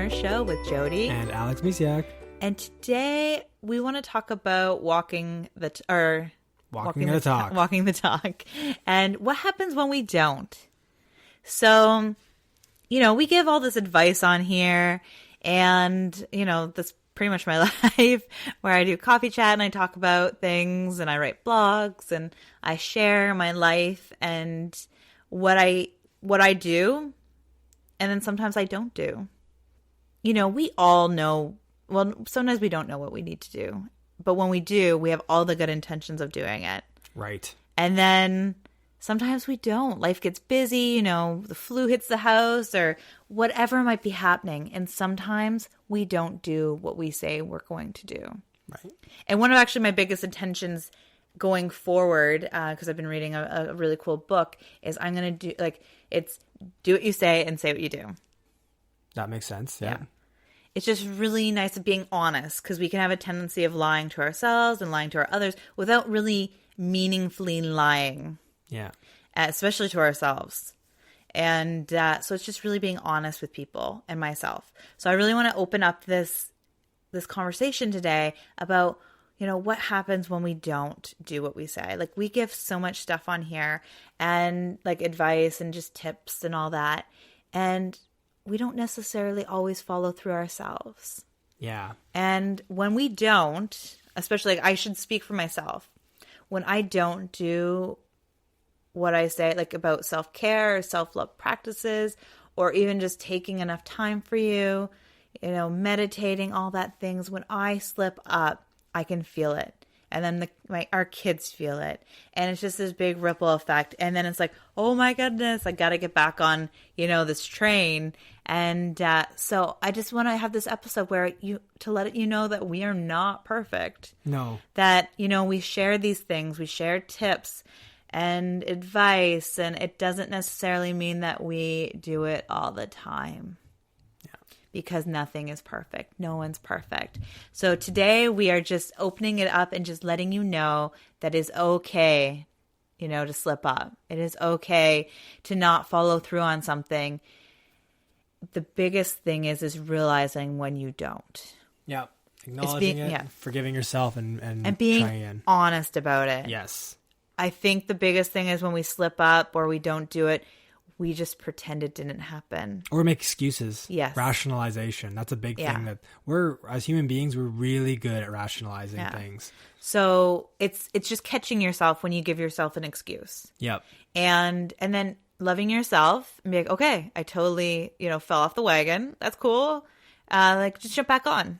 Our Show with Jody and Alex Myciak. And today we want to talk about walking the talk and what happens when we don't. So, we give all this advice on here, and, that's pretty much my life, where I do coffee chat and I talk about things and I write blogs and I share my life and what I do, and then sometimes I don't do. We all know, well, sometimes we don't know what we need to do, but when we do, we have all the good intentions of doing it. Right. And then sometimes we don't. Life gets busy, the flu hits the house or whatever might be happening. And sometimes we don't do what we say we're going to do. Right. And one of actually my biggest intentions going forward, because I've been reading a really cool book, is I'm going to do, it's do what you say and say what you do. That makes sense. Yeah. It's just really nice of being honest, because we can have a tendency of lying to ourselves and lying to our others without really meaningfully lying. Yeah. Especially to ourselves. And so it's just really being honest with people and myself. So I really want to open up this conversation today about, what happens when we don't do what we say. We give so much stuff on here and advice and just tips and all that. And we don't necessarily always follow through ourselves. Yeah. And when we don't, especially I should speak for myself, when I don't do what I say, about self-care or self-love practices, or even just taking enough time for you, meditating, all that things, when I slip up, I can feel it. And then our kids feel it. And it's just this big ripple effect. And then it's oh my goodness, I got to get back on, this train. And so I just want to have this episode where to let you know that we are not perfect. No. That, we share these things, we share tips and advice, and it doesn't necessarily mean that we do it all the time. Because nothing is perfect. No one's perfect. So today we are just opening it up and just letting you know that it's okay, to slip up. It is okay to not follow through on something. The biggest thing is realizing when you don't. Yeah. Acknowledging it, forgiving yourself, and being trying again. Honest about it. Yes. I think the biggest thing is when we slip up or we don't do it, we just pretend it didn't happen. Or make excuses. Yes. Rationalization. That's a big thing that as human beings, we're really good at rationalizing things. So it's just catching yourself when you give yourself an excuse. Yep. And then loving yourself and be okay, I totally, fell off the wagon. That's cool. Just jump back on.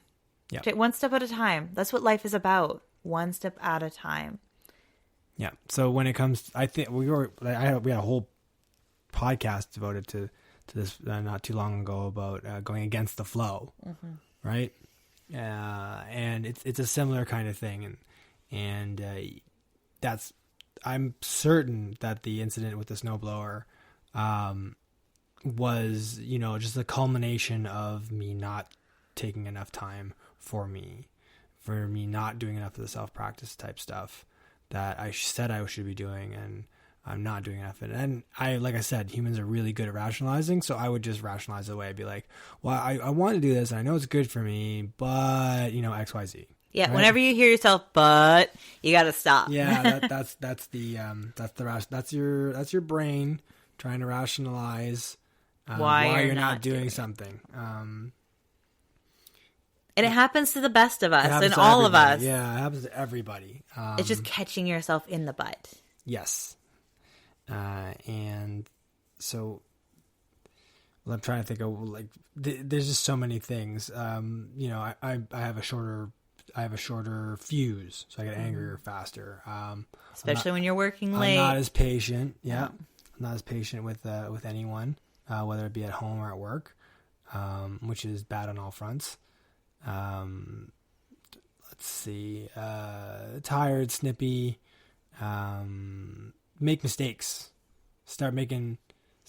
Yep. Take one step at a time. That's what life is about. One step at a time. Yeah. So when it comes, I think we had a whole podcast devoted to this not too long ago about going against the flow, right? And it's a similar kind of thing, and that's, I'm certain that the incident with the snowblower was just a culmination of me not taking enough time for me not doing enough of the self-practice type stuff that I said I should be doing, and I'm not doing enough of it. And like I said, humans are really good at rationalizing. So I would just rationalize it away. I'd be like, well, I want to do this, and I know it's good for me, but X, Y, Z. Yeah. Right? Whenever you hear yourself, but you got to stop. Yeah. That's your brain trying to rationalize why you're not doing something. And it happens to the best of us and all of us. Yeah. It happens to everybody. It's just catching yourself in the butt. Yes. And so I'm trying to think of there's just so many things. I have a shorter fuse, so I get angrier faster. Especially when you're working late. I'm not as patient. Yeah. I'm not as patient with anyone, whether it be at home or at work, which is bad on all fronts. Let's see, tired, snippy, make mistakes, start making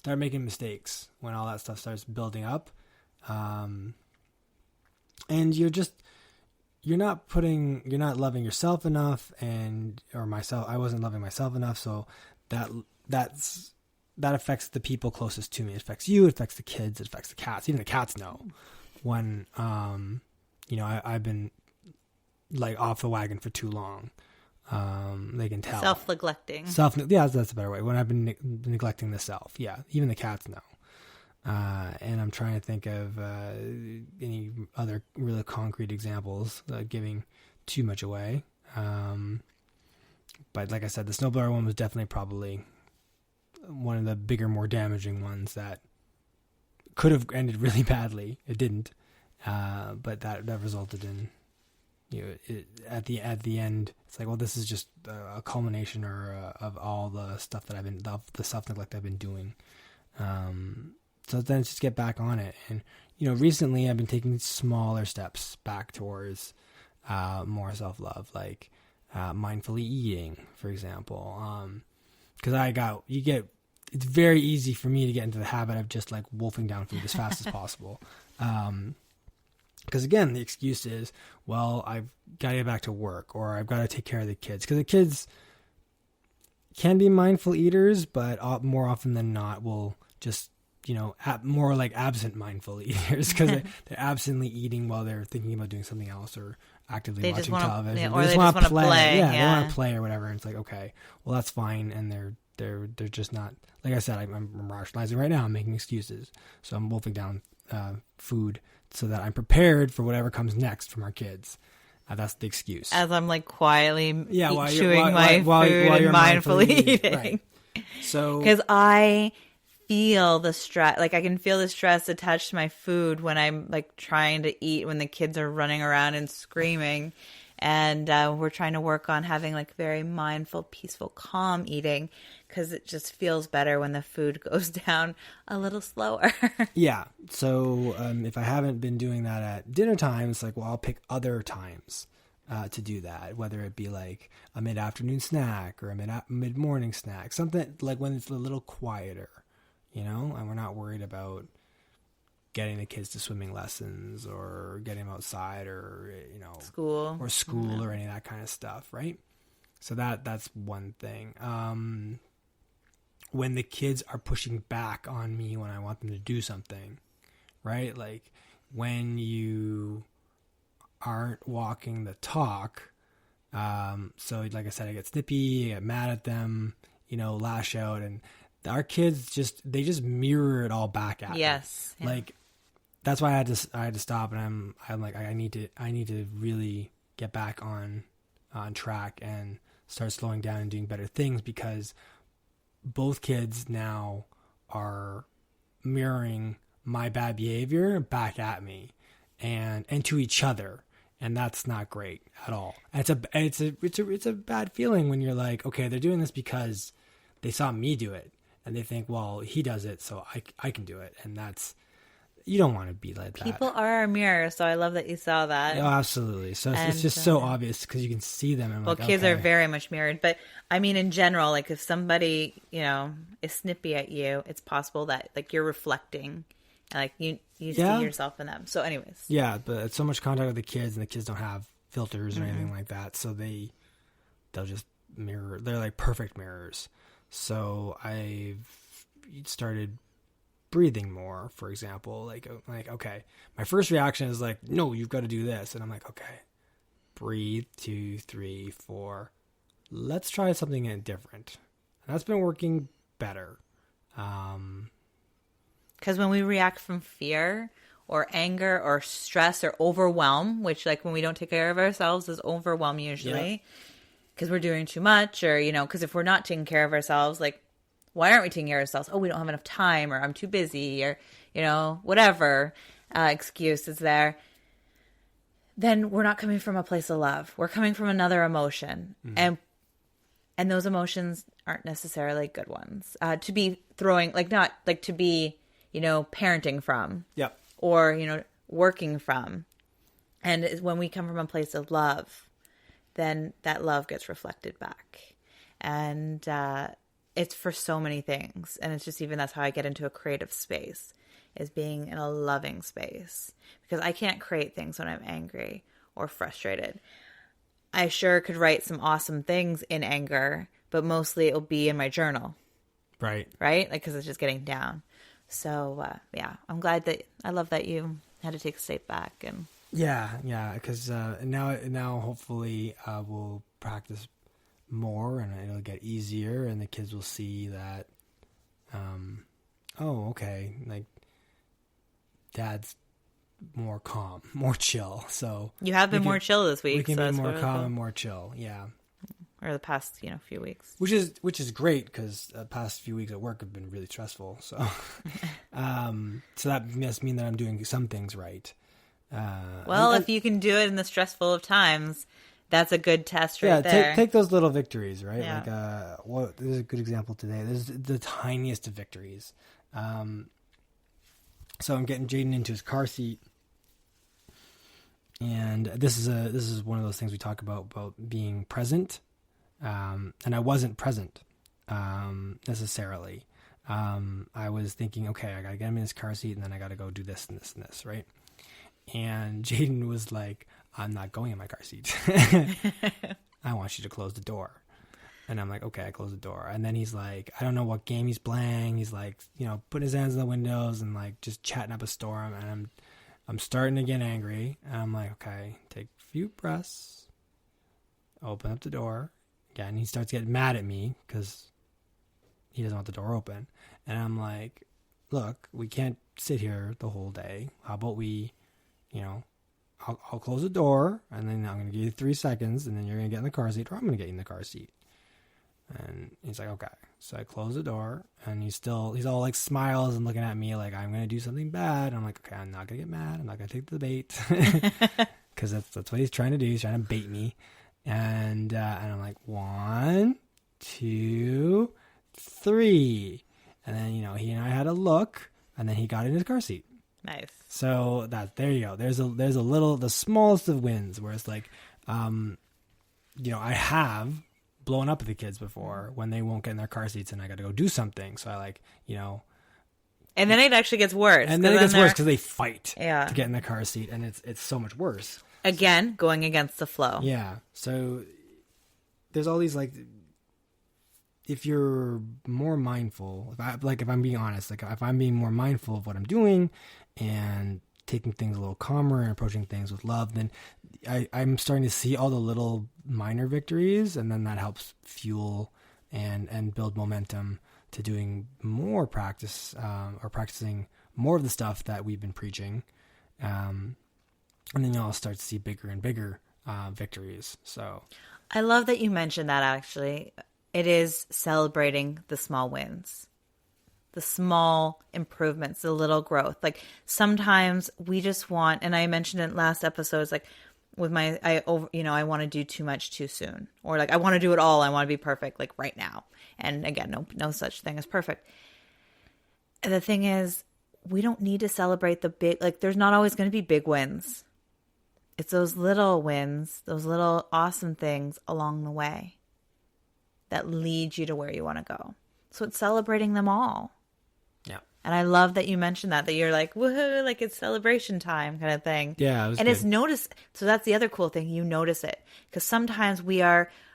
mistakes when all that stuff starts building up. And you're not loving yourself enough, I wasn't loving myself enough. So that affects the people closest to me. It affects you, it affects the kids, it affects the cats. Even the cats know. when, I've been like off the wagon for too long. They can tell. Self-neglecting. Yeah, that's a better way. When I've been neglecting the self. Yeah. Even the cats know. And I'm trying to think of any other really concrete examples, giving too much away. But like I said, the snowblower one was definitely probably one of the bigger, more damaging ones that could have ended really badly. It didn't. But that resulted in, at the end, it's like, well, this is just a culmination of all the stuff that the self-neglect I've been doing. So then just get back on it. And, recently I've been taking smaller steps back towards more self-love, like mindfully eating, for example. Because it's very easy for me to get into the habit of just like wolfing down food as fast as possible. Because again, the excuse is, well, I've got to get back to work, or I've got to take care of the kids. Because the kids can be mindful eaters, but more often than not will just, more like absent mindful eaters, because they're absently eating while they're thinking about doing something else or actively watching television. Or they just want to play. Yeah, they want to play or whatever. And it's like, okay, well, that's fine. And they're just not, like I said, I'm rationalizing right now. I'm making excuses. So I'm wolfing down food so that I'm prepared for whatever comes next from our kids. That's the excuse. As I'm like quietly chewing my food and mindfully eating. Right. So, because I feel the stress, like I can feel the stress attached to my food when I'm like trying to eat, when the kids are running around and screaming. And we're trying to work on having like very mindful, peaceful, calm eating, because it just feels better when the food goes down a little slower. Yeah. So if I haven't been doing that at dinner time, it's like, well, I'll pick other times to do that, whether it be like a mid-afternoon snack or a mid-morning snack, something like when it's a little quieter, and we're not worried about getting the kids to swimming lessons or getting them outside or, school or any of that kind of stuff. Right. So that's one thing. When the kids are pushing back on me when I want them to do something, right? Like when you aren't walking the talk. So like I said, I get snippy, I get mad at them, lash out, and our kids just mirror it all back at me. Yes. Yeah. Like, that's why I had to stop, and I'm like, I need to really get back on track and start slowing down and doing better things, because both kids now are mirroring my bad behavior back at me and to each other, and that's not great at all. And it's a bad feeling when you're like, okay, they're doing this because they saw me do it, and they think, well, he does it, so I can do it, and that's. You don't want to be like that. People are our mirror, so I love that you saw that. Oh, absolutely. So it's just so obvious because you can see them. And kids are very much mirrored. But I mean, in general, like if somebody, is snippy at you, it's possible that like you're reflecting, and like you see yourself in them. So anyways. Yeah, but it's so much contact with the kids, and the kids don't have filters or anything like that. So they'll just mirror. They're like perfect mirrors. So I've started breathing more, for example, like, okay, my first reaction is like, no, you've got to do this. And I'm like, okay, breathe, 2, 3, 4, let's try something different. And that's been working better. Because when we react from fear or anger or stress or overwhelm, which like when we don't take care of ourselves is overwhelm usually, because we're doing too much, or, because if we're not taking care of ourselves, like, why aren't we taking care of ourselves? Oh, we don't have enough time, or I'm too busy, or, whatever excuse is there. Then we're not coming from a place of love. We're coming from another emotion. Mm-hmm. And those emotions aren't necessarily good ones to be throwing, like not like to be, parenting from. Yep. Or, working from. And when we come from a place of love, then that love gets reflected back. And, it's for so many things. And it's just that's how I get into a creative space, is being in a loving space. Because I can't create things when I'm angry or frustrated. I sure could write some awesome things in anger, but mostly it'll be in my journal. Right. Right? Like, because it's just getting down. So, I'm glad I love that you had to take a step back. And Yeah, because now hopefully we'll practice more and it'll get easier, and the kids will see that, oh, okay, like Dad's more calm, more chill. So you have been more chill this week. We can so be more calm and more chill. Yeah. Or the past, few weeks. Which is great, because the past few weeks at work have been really stressful. So, so that must mean that I'm doing some things right. If you can do it in the stressful of times, that's a good test right there. Take those little victories, right? Yeah. Like, this is a good example today. This is the tiniest of victories. So I'm getting Jaden into his car seat, and this is one of those things we talk about being present. And I wasn't present necessarily. I was thinking, okay, I gotta get him in his car seat, and then I gotta go do this and this and this, right? And Jaden was like, I'm not going in my car seat. I want you to close the door. And I'm like, okay, I close the door. And then he's like, I don't know what game he's playing. He's like, putting his hands in the windows and like just chatting up a storm. And I'm starting to get angry. And I'm like, okay, take a few breaths, open up the door. Again, he starts getting mad at me because he doesn't want the door open. And I'm like, look, we can't sit here the whole day. How about we, I'll close the door, and then I'm going to give you 3 seconds, and then you're going to get in the car seat, or I'm going to get you in the car seat. And he's like, okay. So I close the door, and he's all like smiles and looking at me like I'm going to do something bad. I'm like, okay, I'm not going to get mad. I'm not going to take the bait, because that's what he's trying to do. He's trying to bait me. And I'm like, 1, 2, 3. And then, he and I had a look, and then he got in his car seat. Nice. So there you go. There's a little, the smallest of wins, where it's like, I have blown up at the kids before when they won't get in their car seats and I got to go do something. So I like, and then it actually gets worse. And then it gets worse because they fight to get in the car seat, and it's so much worse. Again, going against the flow. Yeah. So there's all these, like, if you're more mindful, if I'm being honest, like if I'm being more mindful of what I'm doing and taking things a little calmer and approaching things with love, then I'm starting to see all the little minor victories, and then that helps fuel and build momentum to doing more practice, or practicing more of the stuff that we've been preaching. And then you'll start to see bigger and bigger victories. So I love that you mentioned that, actually. It is celebrating the small wins, the small improvements, the little growth. Like sometimes we just want, and I mentioned in last episodes, like with I want to do too much too soon, or like I want to do it all. I want to be perfect, like right now. And again, no such thing as perfect. And the thing is, we don't need to celebrate the big, like there's not always going to be big wins. It's those little wins, those little awesome things along the way that lead you to where you want to go. So it's celebrating them all. Yeah. And I love that you mentioned that you're like, woohoo, like it's celebration time kind of thing. Yeah. It was and good. It's notice. So that's the other cool thing. You notice it. Because sometimes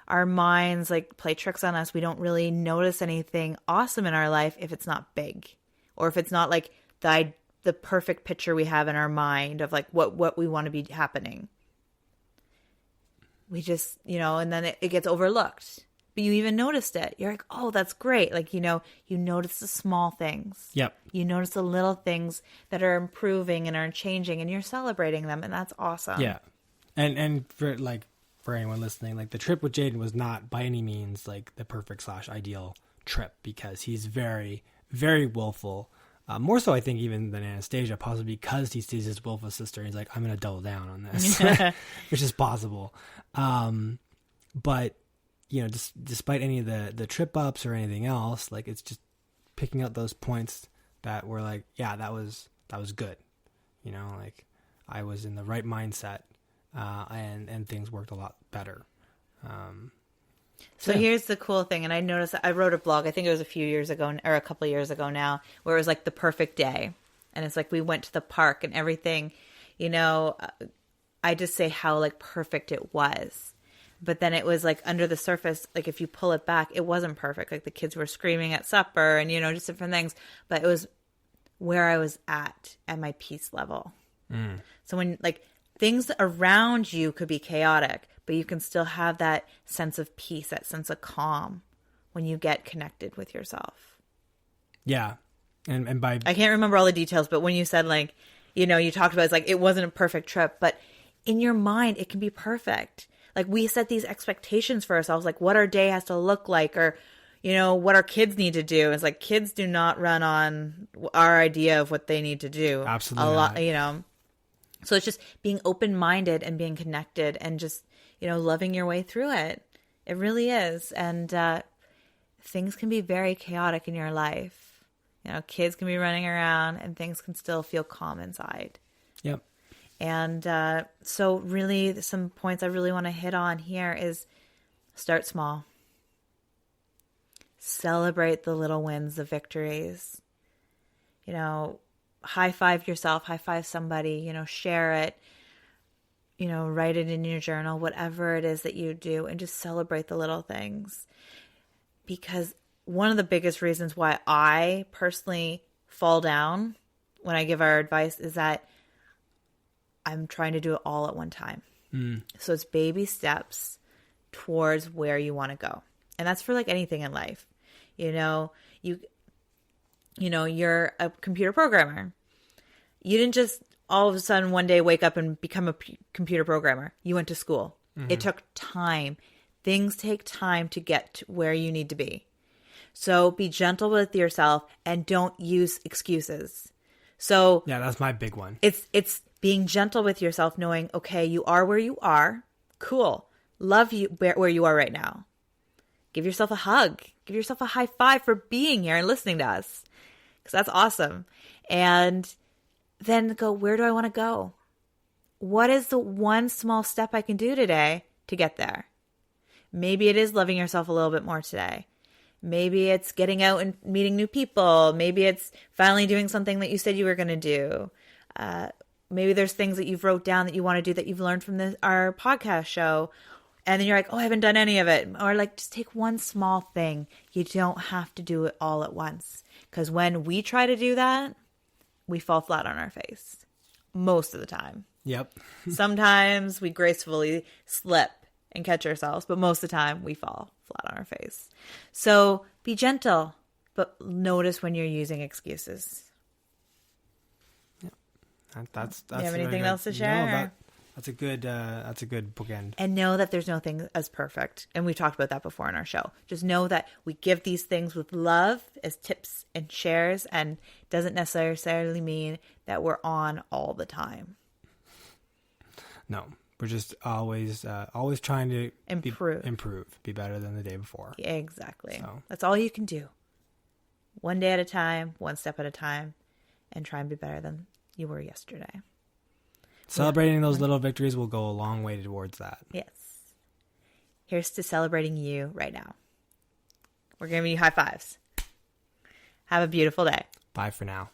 our minds like play tricks on us. We don't really notice anything awesome in our life if it's not big, or if it's not like the perfect picture we have in our mind of like what we want to be happening. We just, and then it gets overlooked. But you even noticed it. You're like, oh, that's great. Like, you notice the small things. Yep. You notice the little things that are improving and are changing, and you're celebrating them. And that's awesome. Yeah. And for anyone listening, like the trip with Jaden was not by any means like the perfect / ideal trip, because he's very, very willful. More so, I think, even than Anastasia, possibly because he sees his willful sister. He's like, I'm going to double down on this, which is possible. But, despite any of the trip ups or anything else, like it's just picking out those points that were like, yeah, that was good. Like I was in the right mindset, and things worked a lot better. So here's the cool thing. And I noticed, I wrote a blog, I think it was a few years ago, or a couple of years ago now, where it was like the perfect day. And it's like we went to the park and everything, I just say how like perfect it was. But then it was like under the surface, like if you pull it back, it wasn't perfect. Like the kids were screaming at supper and, just different things. But it was where I was at my peace level. So when like things around you could be chaotic, but you can still have that sense of peace, that sense of calm when you get connected with yourself. Yeah. And by... I can't remember all the details, but when you said like, you know, you talked about it's like it wasn't a perfect trip, but in your mind it can be perfect. Like we set these expectations for ourselves, like what our day has to look like, or you know, what our kids need to do. It's like kids do not run on our idea of what they need to do. Absolutely a lot, not. you know. So it's just being open-minded and being connected and just, you know, loving your way through it. It really is. And things can be very chaotic in your life. You know, kids can be running around and things can still feel calm inside. Yep. And so really some points I really want to hit on here is start small. Celebrate the little wins, the victories. You know, high five yourself, high five somebody, you know, share it, you know, write it in your journal, whatever it is that you do, and just celebrate the little things. Because one of the biggest reasons why I personally fall down when I give our advice is that I'm trying to do it all at one time. So it's baby steps towards where you want to go. And that's for like anything in life. You know, you're a computer programmer. You didn't just all of a sudden one day wake up and become a computer programmer. You went to school. It took time. Things take time to get to where you need to be. So be gentle with yourself and don't use excuses. So yeah, that's my big one. It's being gentle with yourself, knowing, okay, you are where you are. Cool. Love you where you are right now. Give yourself a hug. Give yourself a high five for being here and listening to us. Because that's awesome. And then go, where do I want to go? What is the one small step I can do today to get there? Maybe it is loving yourself a little bit more today. Maybe it's getting out and meeting new people. Maybe it's finally doing something that you said you were going to do. Maybe there's things that you've wrote down that you want to do that you've learned from our podcast show. And then you're like, oh, I haven't done any of it. Or like, just take one small thing. You don't have to do it all at once. Because when we try to do that, we fall flat on our face. Most of the time. Yep. Sometimes we gracefully slip and catch ourselves. But most of the time, we fall flat on our face. So be gentle. But notice when you're using excuses. Yep. That's you have anything else to share? No, that's a good bookend. And know that there's no thing as perfect. And we talked about that before in our show. Just know that we give these things with love as tips and shares, and doesn't necessarily mean that we're on all the time. No, we're just always trying to improve, be better than the day before. Exactly. So. That's all you can do. One day at a time, one step at a time, and try and be better than you were yesterday. Celebrating those little victories will go a long way towards that. Yes. Here's to celebrating you right now. We're giving you high fives. Have a beautiful day. Bye for now.